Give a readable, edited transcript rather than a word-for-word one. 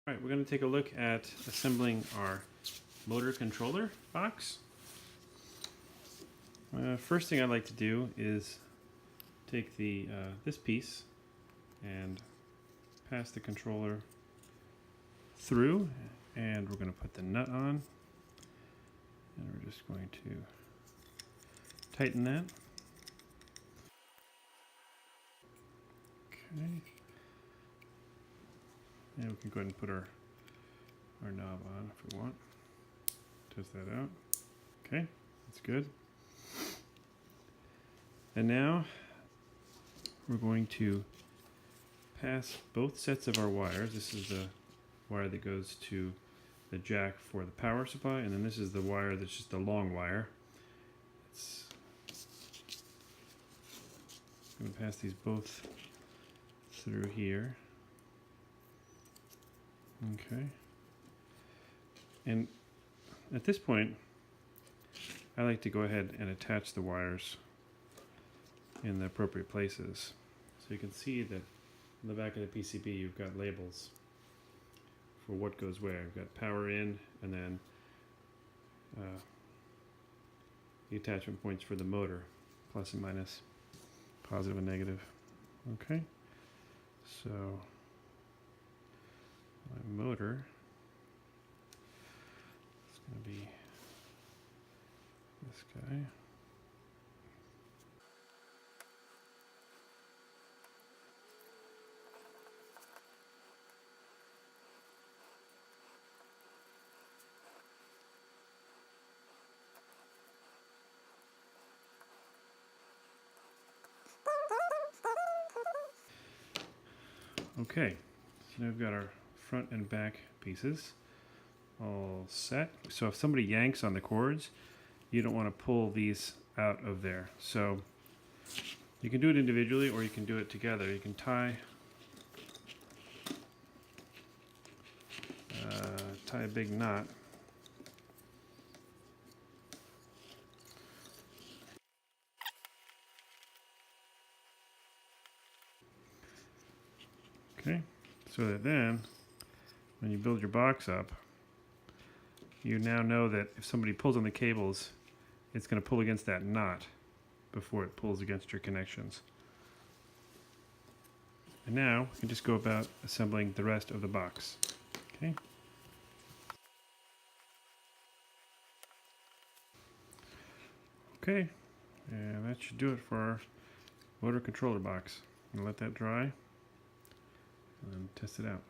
All right, we're going to take a look at assembling our motor controller box. First thing I'd like to do is take the this piece and pass the controller through, and we're going to put the nut on, and we're just going to tighten that. Okay. And we can go ahead and put our knob on if we want. Test that out. Okay, that's good. And now we're going to pass both sets of our wires. This is the wire that goes to the jack for the power supply, and then this is the wire that's just a long wire. I'm going to pass these both through here. Okay. And at this point, I like to go ahead and attach the wires in the appropriate places. So you can see that on the back of the PCB you've got labels for what goes where. You've got power in, and then the attachment points for the motor, plus and minus, positive and negative. Okay, so my motor is going to be this guy. Okay, so now we've got our front and back pieces all set. So if somebody yanks on the cords, you don't want to pull these out of there. So you can do it individually or you can do it together. You can tie a big knot. Okay, so that then when you build your box up, you now know that if somebody pulls on the cables, it's going to pull against that knot before it pulls against your connections. And now we can just go about assembling the rest of the box. Okay. Okay, and that should do it for our motor controller box. I'm going to let that dry and then test it out.